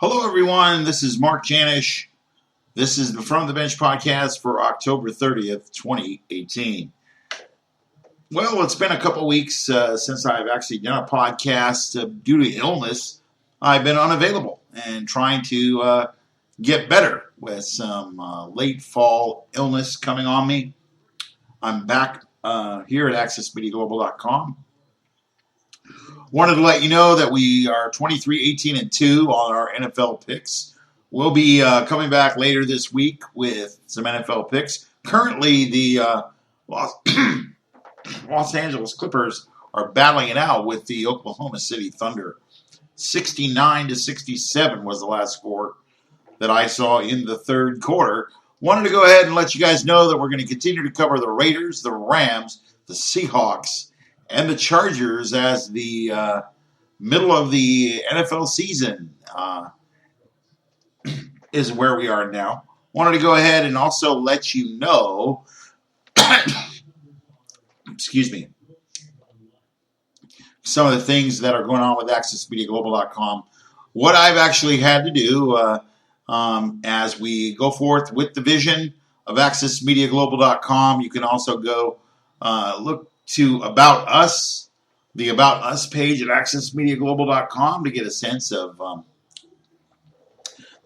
Hello, everyone. This is Mark Janish. This is the From the Bench podcast for October 30th, 2018. Well, it's been a couple weeks since I've actually done a podcast. Due to illness, I've been unavailable and trying to get better with some late fall illness coming on me. I'm back here at accessmediaglobal.com. Wanted to let you know that we are 23-18-2 on our NFL picks. We'll be coming back later this week with some NFL picks. Currently, the Los Angeles Clippers are battling it out with the Oklahoma City Thunder. 69-67 was the last score that I saw in the third quarter. Wanted to go ahead and let you guys know that we're going to continue to cover the Raiders, the Rams, the Seahawks, and the Chargers as the middle of the NFL season is where we are now. Wanted to go ahead and also let you know, excuse me, some of the things that are going on with AccessMediaGlobal.com. What I've actually had to do as we go forth with the vision of AccessMediaGlobal.com. You can also go look to About Us, the About Us page at AccessMediaGlobal.com to get a sense of the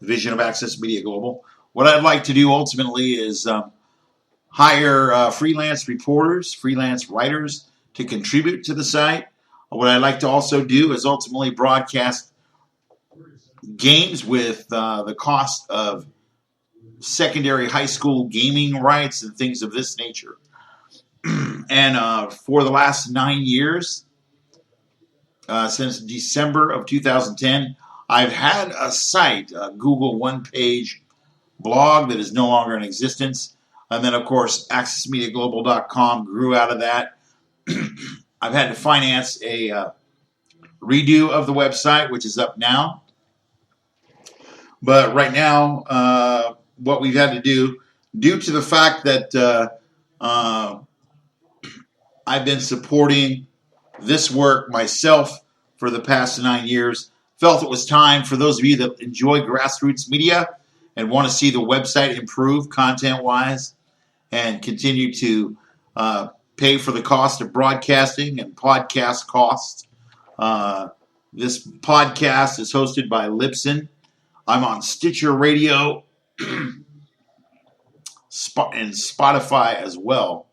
vision of Access Media Global. What I'd like to do ultimately is hire freelance reporters, freelance writers to contribute to the site. What I'd like to also do is ultimately broadcast games with the cost of secondary high school gaming rights and things of this nature. And for the last 9 years, since December of 2010, I've had a site, a Google one-page blog that is no longer in existence. And then, of course, AccessMediaGlobal.com grew out of that. I've had to finance a redo of the website, which is up now. But right now, what we've had to do, due to the fact that I've been supporting this work myself for the past 9 years, felt it was time for those of you that enjoy grassroots media and want to see the website improve content-wise and continue to pay for the cost of broadcasting and podcast costs. This podcast is hosted by Libsyn. I'm on Stitcher Radio and Spotify as well.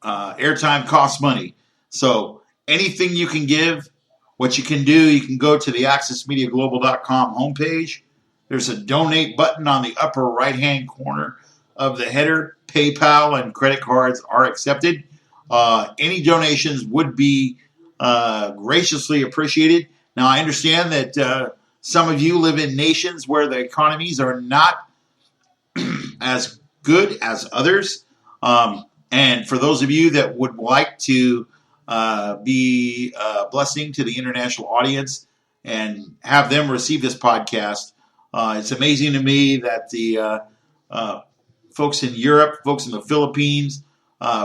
Airtime costs money. So anything you can give, what you can do, you can go to the AccessMediaGlobal.com homepage. There's a donate button on the upper right-hand corner of the header. PayPal and credit cards are accepted. Any donations would be graciously appreciated. Now, I understand that some of you live in nations where the economies are not as good as others. And for those of you that would like to be a blessing to the international audience and have them receive this podcast, it's amazing to me that the folks in Europe, folks in the Philippines,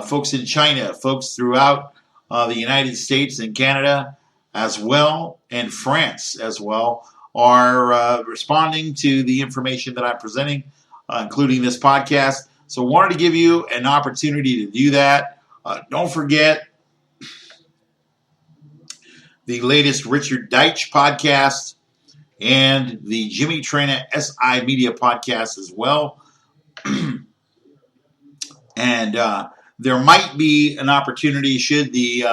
folks in China, folks throughout the United States and Canada as well, and France as well, are responding to the information that I'm presenting, including this podcast. So I wanted to give you an opportunity to do that. Don't forget the latest Richard Deitch podcast and the Jimmy Trina SI Media podcast as well. And there might be an opportunity, should the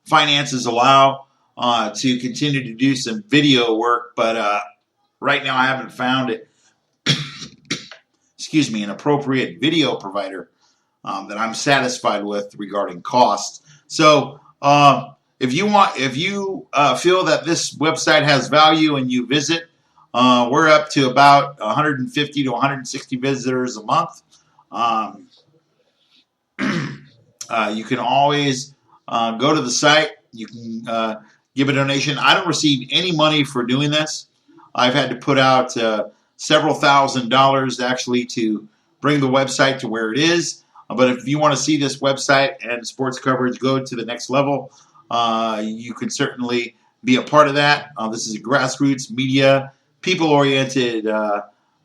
finances allow, to continue to do some video work. But right now I haven't found it. An appropriate video provider that I'm satisfied with regarding cost. So if you feel that this website has value and you visit, we're up to about 150 to 160 visitors a month. You can always go to the site. You can give a donation. I don't receive any money for doing this. I've had to put out several $1,000s actually to bring the website to where it is. But if you want to see this website and sports coverage go to the next level, you can certainly be a part of that. This is a grassroots media, people-oriented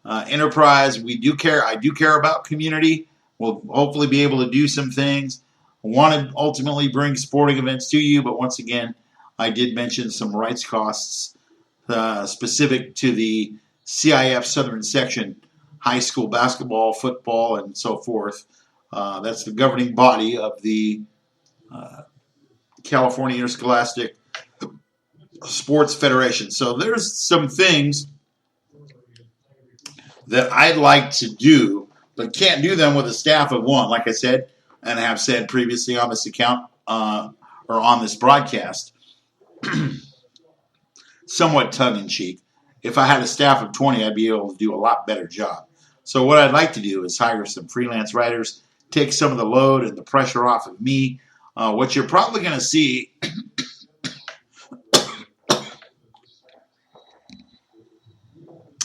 enterprise. We do care. I do care about community. We'll hopefully be able to do some things. I want to ultimately bring sporting events to you, but once again, I did mention some rights costs specific to the CIF Southern Section, high school basketball, football, and so forth. That's the governing body of the California Interscholastic Sports Federation. So there's some things that I'd like to do, but can't do them with a staff of one, like I said, and have said previously on this account or on this broadcast, somewhat tongue-in-cheek. If I had a staff of 20, I'd be able to do a lot better job. So what I'd like to do is hire some freelance writers, take some of the load and the pressure off of me. What you're probably going to see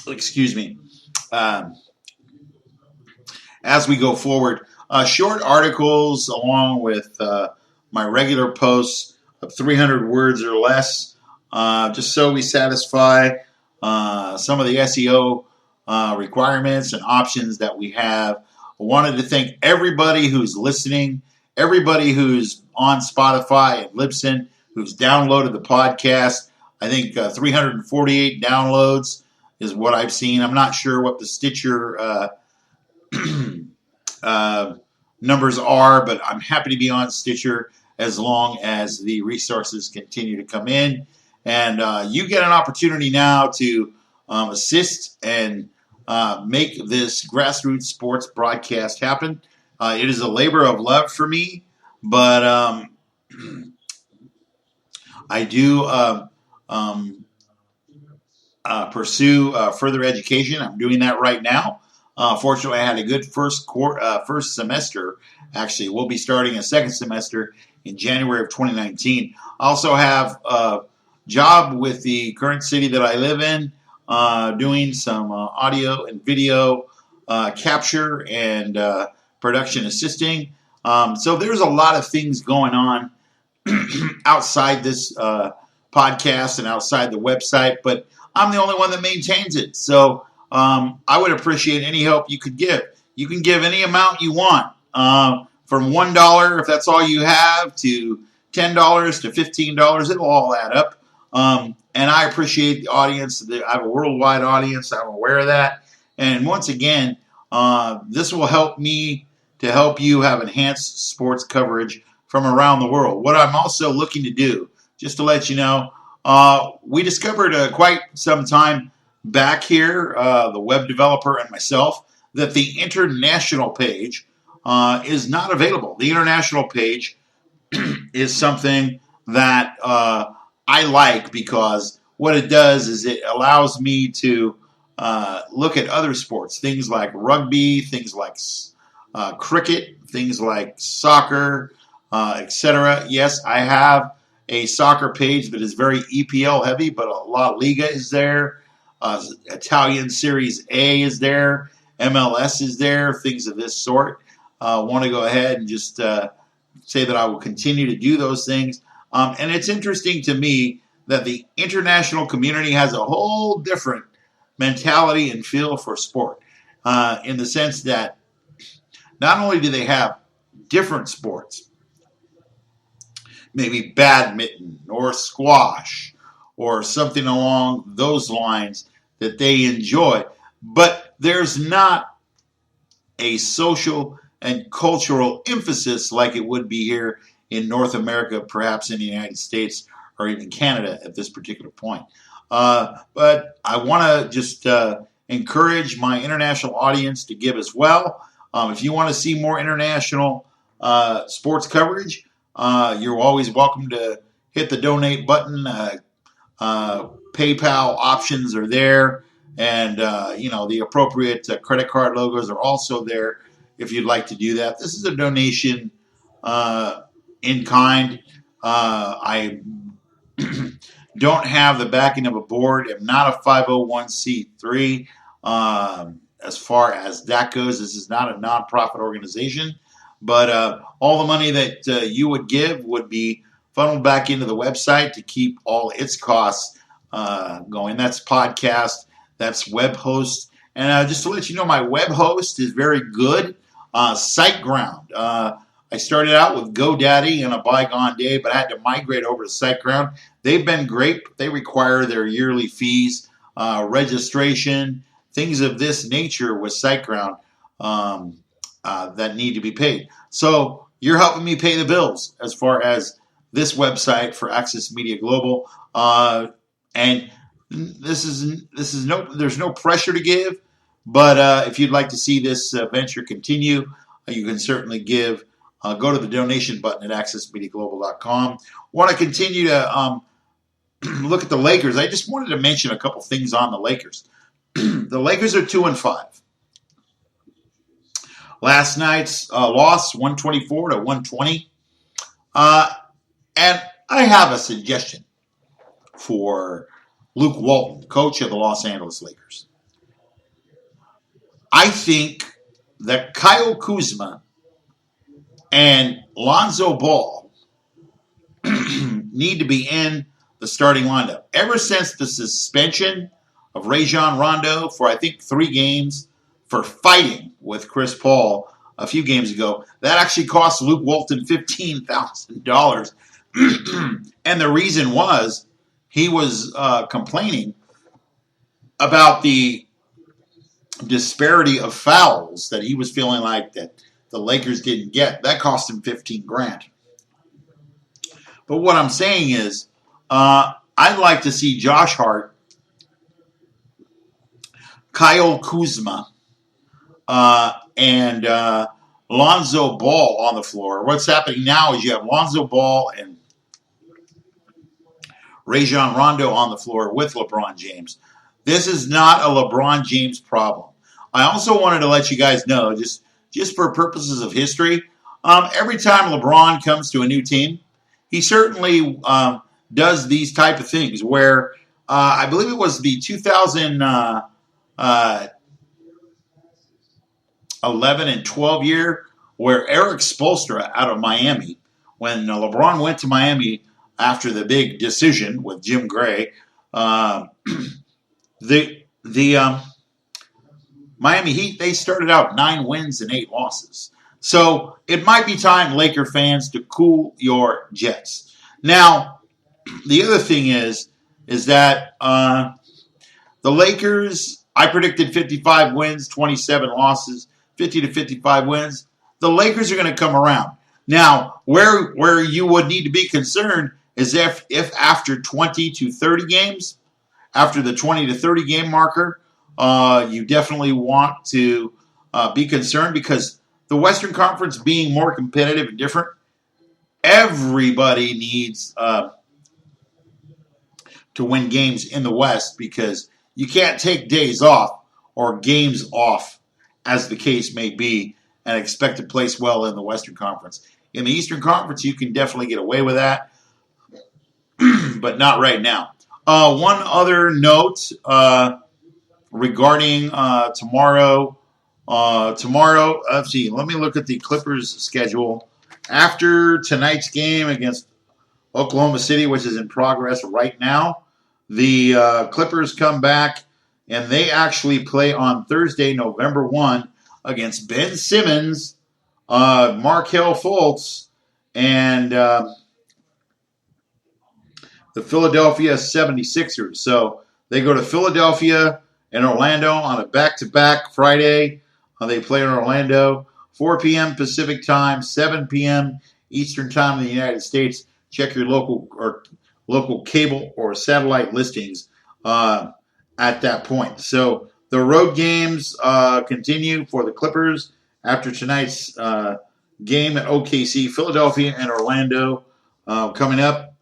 excuse me, as we go forward, short articles along with my regular posts of 300 words or less, just so we satisfy some of the SEO requirements and options that we have. I wanted to thank everybody who's listening, everybody who's on Spotify and Libsyn, who's downloaded the podcast. I think 348 downloads is what I've seen. I'm not sure what the Stitcher numbers are, but I'm happy to be on Stitcher as long as the resources continue to come in. And you get an opportunity now to assist and make this grassroots sports broadcast happen. It is a labor of love for me, but I do pursue further education. I'm doing that right now. Fortunately, I had a good first semester. Actually, we'll be starting a second semester in January of 2019. I also have a job with the current city that I live in, doing some audio and video capture and production assisting. So there's a lot of things going on outside this podcast and outside the website, but I'm the only one that maintains it. So I would appreciate any help you could give. You can give any amount you want, from $1 if that's all you have to $10 to $15. It'll all add up. And I appreciate the audience. I have a worldwide audience. I'm aware of that. And once again, this will help me to help you have enhanced sports coverage from around the world. What I'm also looking to do, just to let you know, we discovered quite some time back here, the web developer and myself, that the international page is not available. The international page is something that I like because what it does is it allows me to look at other sports, things like rugby, things like cricket, things like soccer, etc. Yes, I have a soccer page that is very EPL heavy, but La Liga is there. Italian Series A is there. MLS is there. Things of this sort. Want to go ahead and just say that I will continue to do those things. And it's interesting to me that the international community has a whole different mentality and feel for sport, in the sense that not only do they have different sports, maybe badminton or squash or something along those lines that they enjoy, but there's not a social and cultural emphasis like it would be here in North America, perhaps in the United States or even Canada at this particular point. But I want to just encourage my international audience to give as well. If you want to see more international sports coverage, you're always welcome to hit the donate button. PayPal options are there, and the appropriate credit card logos are also there if you'd like to do that. This is a donation in kind. I don't have the backing of a board. I'm not a 501c3. As far as that goes, this is not a nonprofit organization. But all the money that you would give would be funneled back into the website to keep all its costs going. That's podcast, that's web host. And just to let you know, my web host is very good. SiteGround. I started out with GoDaddy in a bygone day, but I had to migrate over to SiteGround. They've been great. They require their yearly fees, registration, things of this nature with SiteGround that need to be paid. So you're helping me pay the bills as far as this website for Access Media Global. And there's no pressure to give, but if you'd like to see this venture continue, you can certainly give. Go to the donation button at accessmediaglobal.com. Want to continue to look at the Lakers. I just wanted to mention a couple things on the Lakers. The Lakers are 2-5. Last night's loss, 124 to 120. And I have a suggestion for Luke Walton, coach of the Los Angeles Lakers. I think that Kyle Kuzma and Lonzo Ball need to be in the starting lineup. Ever since the suspension of Rajon Rondo for, I think, 3 games for fighting with Chris Paul a few games ago, that actually cost Luke Walton $15,000. And the reason was he was complaining about the disparity of fouls that he was feeling like that the Lakers didn't get. That cost him $15,000. But what I'm saying is, I'd like to see Josh Hart, Kyle Kuzma, and Lonzo Ball on the floor. What's happening now is you have Lonzo Ball and Rajon Rondo on the floor with LeBron James. This is not a LeBron James problem. I also wanted to let you guys know, just for purposes of history, every time LeBron comes to a new team, he certainly does these type of things where I believe it was the 2011 and 12 year where Eric Spoelstra out of Miami, when LeBron went to Miami after the big decision with Jim Gray, the Miami Heat, they started out 9 wins and 8 losses. So it might be time, Laker fans, to cool your jets. Now, the other thing is that the Lakers, I predicted 55 wins, 27 losses, 50 to 55 wins. The Lakers are going to come around. Now, where you would need to be concerned is if after 20 to 30 games, after the 20 to 30 game marker, you definitely want to be concerned because the Western Conference being more competitive and different, everybody needs to win games in the West because you can't take days off or games off, as the case may be, and expect to place well in the Western Conference. In the Eastern Conference, you can definitely get away with that, but not right now. One other note regarding tomorrow. Let's see. Let me look at the Clippers' schedule. After tonight's game against Oklahoma City, which is in progress right now, the Clippers come back, and they actually play on Thursday, November 1, against Ben Simmons, Markelle Fultz, and the Philadelphia 76ers. So they go to Philadelphia and Orlando on a back-to-back Friday. They play in Orlando, 4 p.m. Pacific time, 7 p.m. Eastern time in the United States. Check your local cable or satellite listings at that point. So the road games continue for the Clippers after tonight's game at OKC, Philadelphia, and Orlando coming up.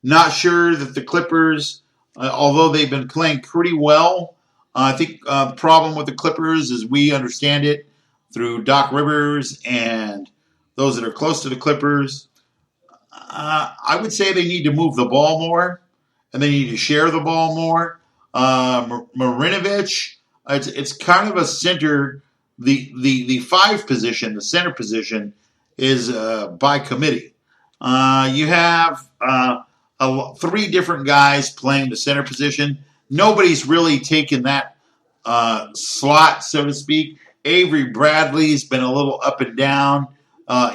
Not sure that the Clippers, although they've been playing pretty well, I think the problem with the Clippers, as we understand it, through Doc Rivers and those that are close to the Clippers, I would say they need to move the ball more, and they need to share the ball more. Marinovich, it's kind of a center. The 5 position, the center position, is by committee. You have three different guys playing the center position. Nobody's really taken that slot, so to speak. Avery Bradley's been a little up and down.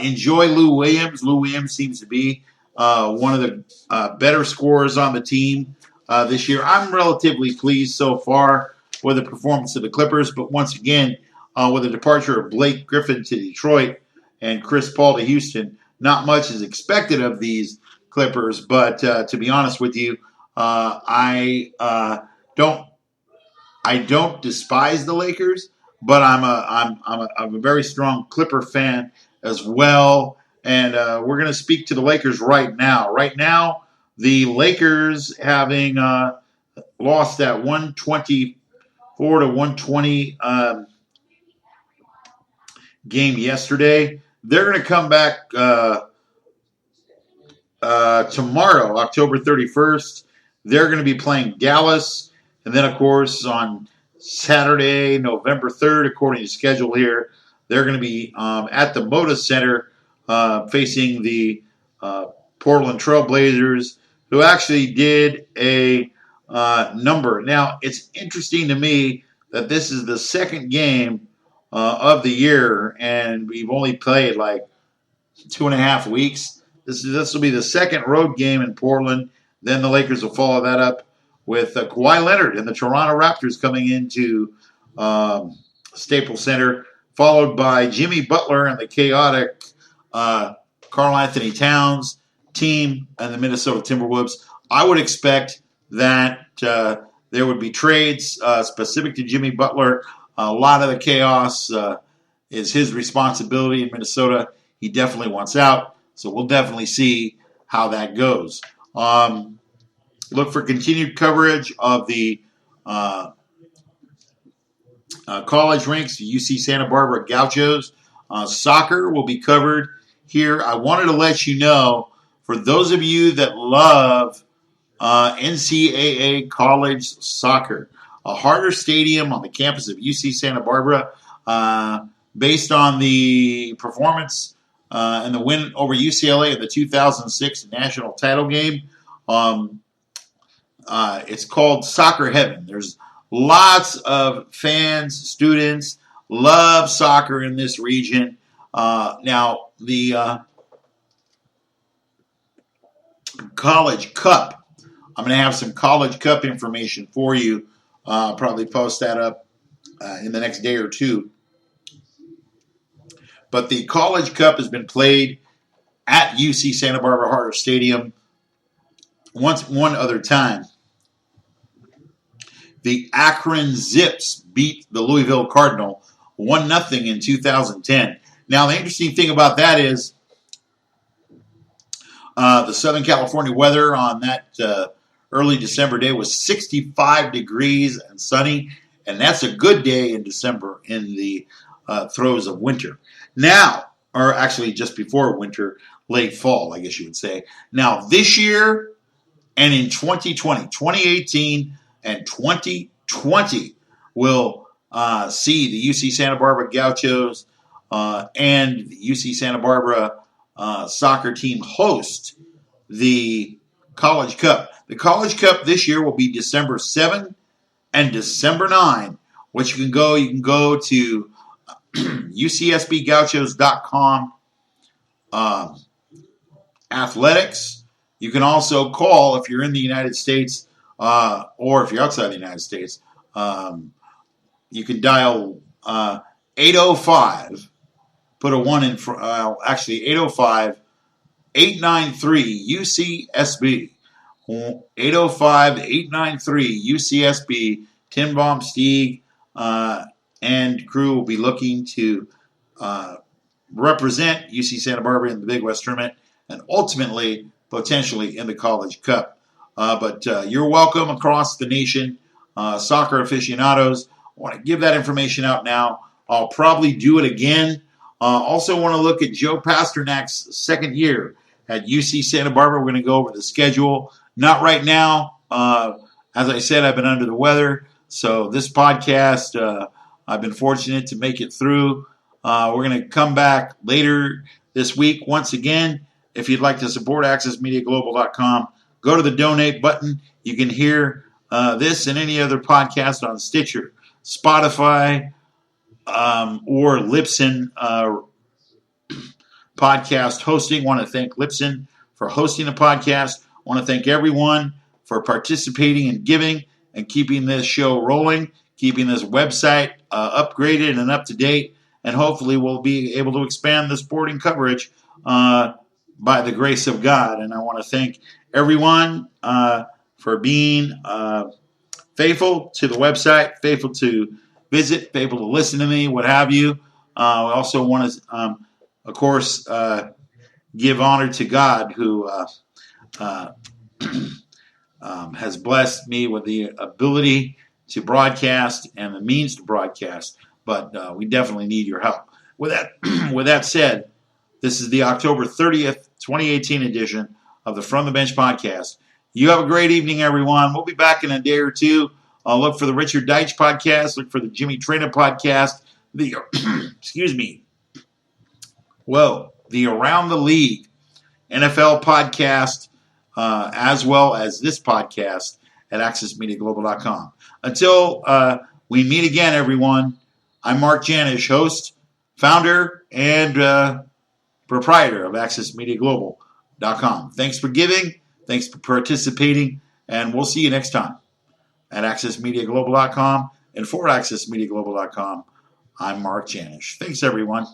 Enjoy Lou Williams. Lou Williams seems to be one of the better scorers on the team this year. I'm relatively pleased so far with the performance of the Clippers, but once again, with the departure of Blake Griffin to Detroit and Chris Paul to Houston, not much is expected of these Clippers. But to be honest with you, I don't despise the Lakers, but I'm a very strong Clipper fan as well. And we're going to speak to the Lakers right now. Right now, the Lakers having lost that 124 to 120 game yesterday. They're going to come back tomorrow, October 31st. They're going to be playing Dallas. And then, of course, on Saturday, November 3rd, according to schedule here, they're going to be at the Moda Center facing the Portland Trail Blazers, who actually did a number. Now, it's interesting to me that this is the second game of the year, and we've only played like 2.5 weeks. This will be the second road game in Portland. Then the Lakers will follow that up with Kawhi Leonard and the Toronto Raptors coming into Staples Center, followed by Jimmy Butler and the chaotic Karl-Anthony Towns team and the Minnesota Timberwolves. I would expect that there would be trades specific to Jimmy Butler. A lot of the chaos is his responsibility in Minnesota. He definitely wants out, so we'll definitely see how that goes. Look for continued coverage of the college ranks, UC Santa Barbara Gauchos. Soccer will be covered here. I wanted to let you know, for those of you that love NCAA college soccer, a Harder Stadium on the campus of UC Santa Barbara, based on the performance and the win over UCLA in the 2006 national title game. It's called Soccer Heaven. There's lots of fans, students, love soccer in this region. Now, the College Cup. I'm going to have some College Cup information for you. Probably post that up in the next day or two. But the College Cup has been played at UC Santa Barbara Harder Stadium one other time. The Akron Zips beat the Louisville Cardinal 1-0 in 2010. Now, the interesting thing about that is the Southern California weather on that early December day was 65 degrees and sunny, and that's a good day in December in the throes of winter. Now, or actually just before winter, late fall, I guess you would say. Now, this year and in 2020, 2018 and 2020 will see the UC Santa Barbara Gauchos and the UC Santa Barbara soccer team host the College Cup. The College Cup this year will be December 7 and December 9, which you can go to UCSBGauchos.com athletics. You can also call if you're in the United States or if you're outside the United States. You can dial 805, put a 1 in front, actually 805-893-UCSB. 805-893-UCSB. Tim Baum, Stieg, and crew will be looking to represent UC Santa Barbara in the Big West Tournament and ultimately, potentially, in the College Cup. But you're welcome across the nation, soccer aficionados. I want to give that information out now. I'll probably do it again. Also want to look at Joe Pasternak's second year at UC Santa Barbara. We're going to go over the schedule. Not right now. As I said, I've been under the weather. So this podcast, I've been fortunate to make it through. We're going to come back later this week once again. if you'd like to support AccessMediaGlobal.com, go to the donate button. You can hear this and any other podcast on Stitcher, Spotify, or Libsyn podcast hosting. Want to thank Libsyn for hosting the podcast. Want to thank everyone for participating and giving and keeping this show rolling, keeping this website upgraded and up to date, and hopefully we'll be able to expand the sporting coverage by the grace of God. And I want to thank everyone for being faithful to the website, faithful to visit, faithful to listen to me, what have you. We also want to, of course, give honor to God who has blessed me with the ability to broadcast and the means to broadcast. But we definitely need your help. With that said, this is the October 30th, 2018 edition of the From the Bench podcast. You have a great evening, everyone. We'll be back in a day or two. Look for the Richard Deitch podcast. Look for the Jimmy Traina podcast. The the Around the League NFL podcast, as well as this podcast at AccessMediaGlobal.com. Until we meet again, everyone, I'm Mark Janish, host, founder, and proprietor of AccessMediaGlobal.com. Thanks for giving. Thanks for participating. And we'll see you next time at AccessMediaGlobal.com. And for AccessMediaGlobal.com, I'm Mark Janish. Thanks, everyone.